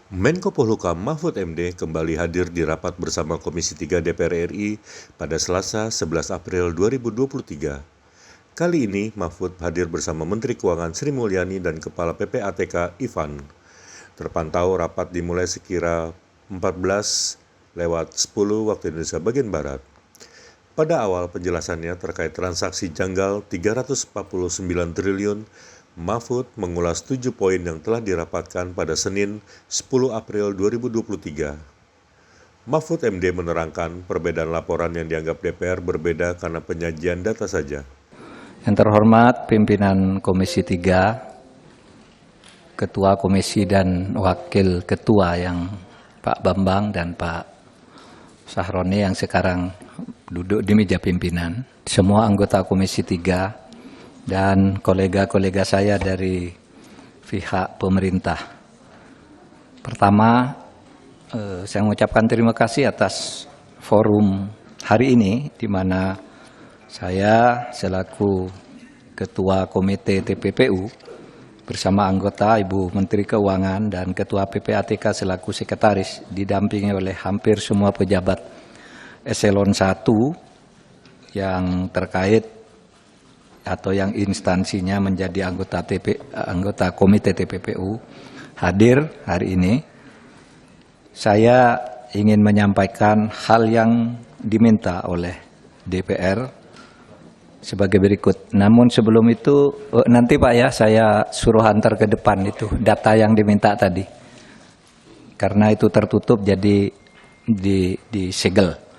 Menko Polhukam Mahfud MD kembali hadir di rapat bersama Komisi 3 DPR RI pada Selasa 11 April 2023. Kali ini Mahfud hadir bersama Menteri Keuangan Sri Mulyani dan Kepala PPATK Ivan. Terpantau rapat dimulai sekira 14:10 waktu Indonesia bagian Barat. Pada awal penjelasannya terkait transaksi janggal 349 triliun, Mahfud mengulas 7 poin yang telah dirapatkan pada Senin 10 April 2023. Mahfud MD menerangkan perbedaan laporan yang dianggap DPR berbeda karena penyajian data saja. Yang terhormat pimpinan Komisi 3, Ketua Komisi dan Wakil Ketua yang Pak Bambang dan Pak Sahroni yang sekarang duduk di meja pimpinan, semua anggota Komisi 3, dan kolega-kolega saya dari pihak pemerintah. Pertama, saya mengucapkan terima kasih atas forum hari ini, di mana saya selaku Ketua Komite TPPU bersama anggota Ibu Menteri Keuangan dan Ketua PPATK selaku Sekretaris, didampingi oleh hampir semua pejabat Eselon 1 yang terkait atau yang instansinya menjadi anggota Komite TPPU hadir hari ini. Saya ingin menyampaikan hal yang diminta oleh DPR sebagai berikut. Namun sebelum itu nanti Pak ya, saya suruh antar ke depan itu data yang diminta tadi. Karena itu tertutup jadi disegel.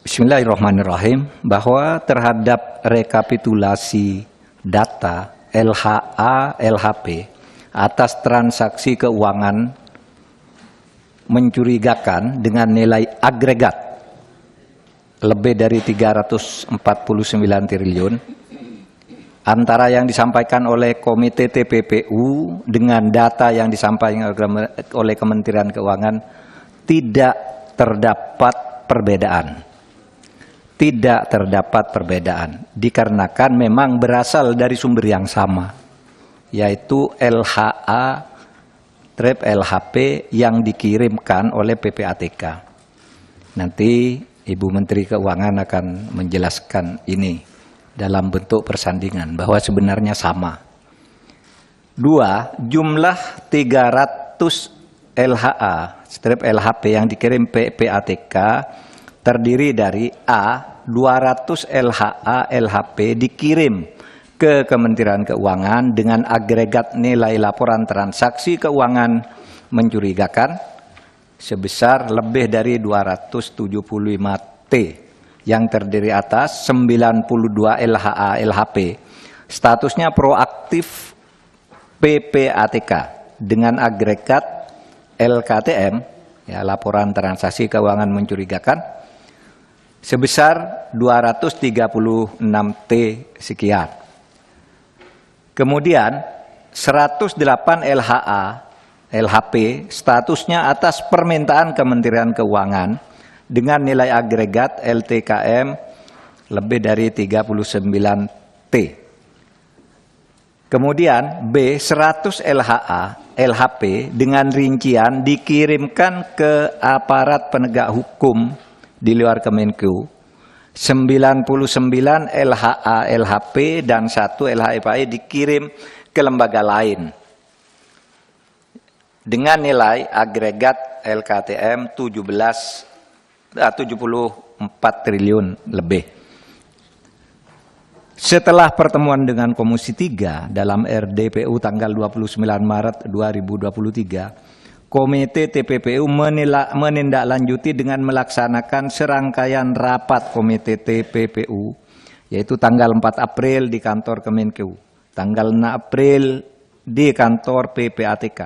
Bismillahirrahmanirrahim, bahwa terhadap rekapitulasi data LHA LHP atas transaksi keuangan mencurigakan dengan nilai agregat lebih dari 349 triliun antara yang disampaikan oleh Komite TPPU dengan data yang disampaikan oleh Kementerian Keuangan tidak terdapat perbedaan. Tidak terdapat perbedaan, dikarenakan memang berasal dari sumber yang sama, yaitu LHA trip LHP yang dikirimkan oleh PPATK. Nanti Ibu Menteri Keuangan akan menjelaskan ini dalam bentuk persandingan, bahwa sebenarnya sama. 2. Jumlah 300 LHA strip LHP yang dikirim PPATK terdiri dari A, 200 LHA LHP dikirim ke Kementerian Keuangan dengan agregat nilai laporan transaksi keuangan mencurigakan sebesar lebih dari 275 T, yang terdiri atas 92 LHA LHP statusnya proaktif PPATK dengan agregat LKTM, ya, laporan transaksi keuangan mencurigakan, sebesar 236 T sekian. Kemudian 108 LHA LHP statusnya atas permintaan Kementerian Keuangan dengan nilai agregat LTKM lebih dari 39 T. Kemudian B, 100 LHA LHP dengan rincian dikirimkan ke aparat penegak hukum di luar Kemenku, 99 LHA LHP dan 1 LHA dikirim ke lembaga lain dengan nilai agregat LKTM 74 triliun lebih. Setelah pertemuan dengan Komisi 3 dalam RDPU tanggal 29 Maret 2023, Komite TPPU menindaklanjuti dengan melaksanakan serangkaian rapat Komite TPPU, yaitu tanggal 4 April di kantor Kemenku, tanggal 6 April di kantor PPATK,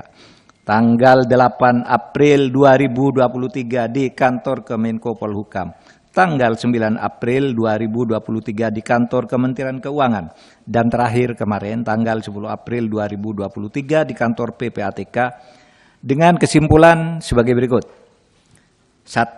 tanggal 8 April 2023 di kantor Kemenko Polhukam, tanggal 9 April 2023 di kantor Kementerian Keuangan, dan terakhir kemarin tanggal 10 April 2023 di kantor PPATK, dengan kesimpulan sebagai berikut. 1.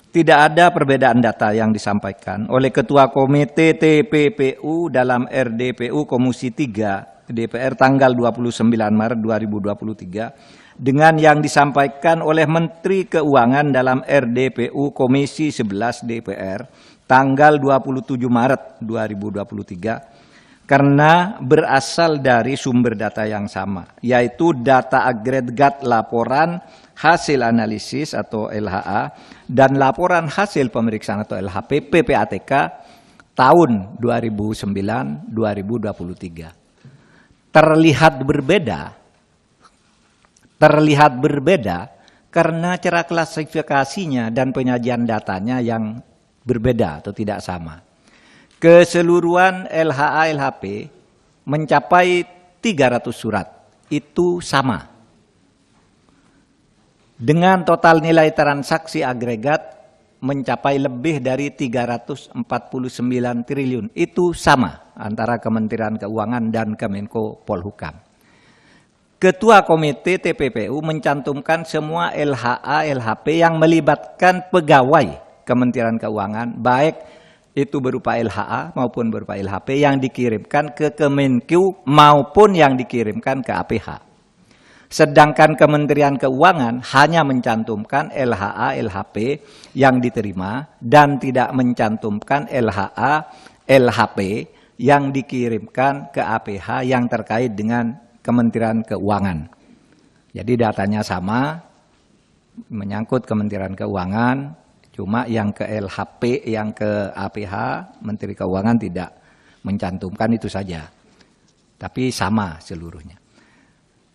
Tidak ada perbedaan data yang disampaikan oleh Ketua Komite TPPU dalam RDPU Komisi 3 DPR tanggal 29 Maret 2023 dengan yang disampaikan oleh Menteri Keuangan dalam RDPU Komisi 11 DPR tanggal 27 Maret 2023 karena berasal dari sumber data yang sama, yaitu data agregat laporan hasil analisis atau LHA dan laporan hasil pemeriksaan atau LHP PPATK tahun 2009-2023. Terlihat berbeda karena cara klasifikasinya dan penyajian datanya yang berbeda atau tidak sama. Keseluruhan LHA LHP mencapai 300 surat, itu sama. Dengan total nilai transaksi agregat mencapai lebih dari 349 triliun. Itu sama antara Kementerian Keuangan dan Kemenko Polhukam. Ketua Komite TPPU mencantumkan semua LHA LHP yang melibatkan pegawai Kementerian Keuangan, baik itu berupa LHA maupun berupa LHP yang dikirimkan ke Kemenku maupun yang dikirimkan ke APH. Sedangkan Kementerian Keuangan hanya mencantumkan LHA LHP yang diterima dan tidak mencantumkan LHA LHP yang dikirimkan ke APH yang terkait dengan Kementerian Keuangan. Jadi datanya sama, menyangkut Kementerian Keuangan, cuma yang ke LHP, yang ke APH, Menteri Keuangan tidak mencantumkan, itu saja. Tapi sama seluruhnya.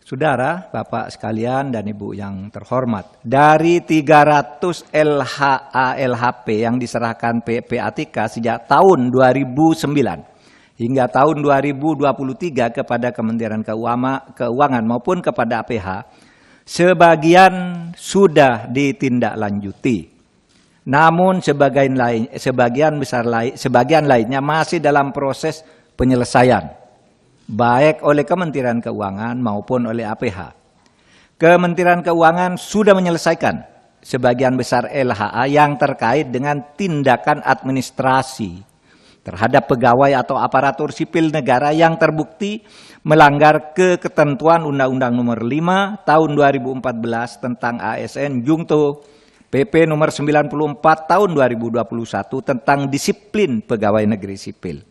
Saudara, Bapak sekalian dan Ibu yang terhormat, dari 300 LHA LHP yang diserahkan PPATK sejak tahun 2009 hingga tahun 2023 kepada Kementerian Keuangan maupun kepada APH, sebagian sudah ditindaklanjuti. Namun sebagian lainnya masih dalam proses penyelesaian, baik oleh Kementerian Keuangan maupun oleh APH. Kementerian Keuangan sudah menyelesaikan sebagian besar LHA yang terkait dengan tindakan administrasi terhadap pegawai atau aparatur sipil negara yang terbukti melanggar ketentuan Undang-Undang Nomor 5 Tahun 2014 tentang ASN Jungto PP Nomor 94 Tahun 2021 tentang disiplin pegawai negeri sipil.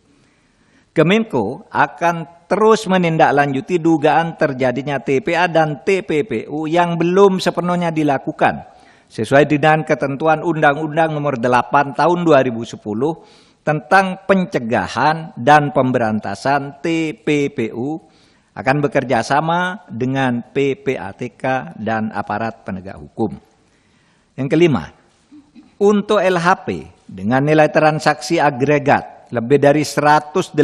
Kemenko akan terus menindaklanjuti dugaan terjadinya TPA dan TPPU yang belum sepenuhnya dilakukan sesuai dengan ketentuan Undang-Undang Nomor 8 Tahun 2010 tentang pencegahan dan pemberantasan TPPU, akan bekerja sama dengan PPATK dan aparat penegak hukum. Yang kelima, untuk LHP dengan nilai transaksi agregat lebih dari 189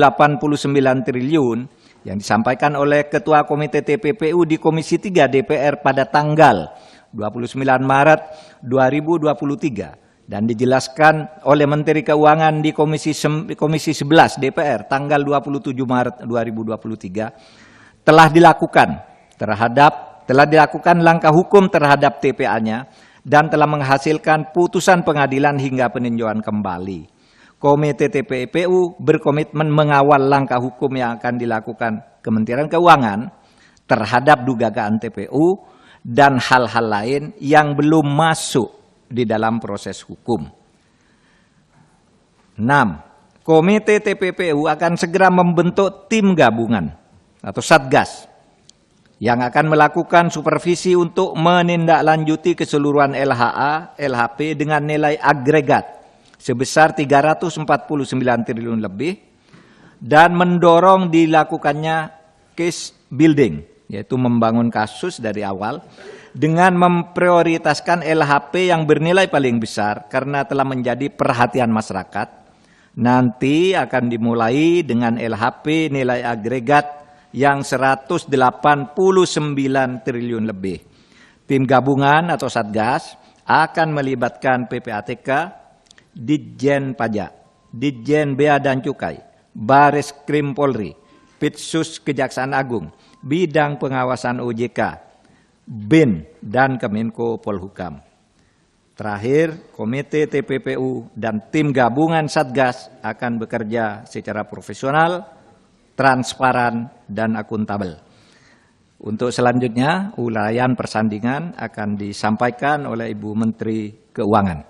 triliun yang disampaikan oleh Ketua Komite TPPU di Komisi 3 DPR pada tanggal 29 Maret 2023 dan dijelaskan oleh Menteri Keuangan di Komisi 11 DPR tanggal 27 Maret 2023 telah dilakukan langkah hukum terhadap TPA-nya dan telah menghasilkan putusan pengadilan hingga peninjauan kembali. Komite TPPU berkomitmen mengawal langkah hukum yang akan dilakukan Kementerian Keuangan terhadap dugaan TPU dan hal-hal lain yang belum masuk di dalam proses hukum. 6. Komite TPPU akan segera membentuk tim gabungan atau Satgas yang akan melakukan supervisi untuk menindaklanjuti keseluruhan LHA, LHP dengan nilai agregat sebesar 349 triliun lebih dan mendorong dilakukannya case building, yaitu membangun kasus dari awal dengan memprioritaskan LHP yang bernilai paling besar karena telah menjadi perhatian masyarakat. Nanti akan dimulai dengan LHP nilai agregat yang 189 triliun lebih. Tim gabungan atau Satgas akan melibatkan PPATK, Ditjen Pajak, Ditjen Bea dan Cukai, Baris Krim Polri, Pitsus Kejaksaan Agung, Bidang Pengawasan OJK, BIN, dan Kemenko Polhukam. Terakhir, Komite TPPU dan tim gabungan Satgas akan bekerja secara profesional, transparan, dan akuntabel. Untuk selanjutnya, uraian persandingan akan disampaikan oleh Ibu Menteri Keuangan.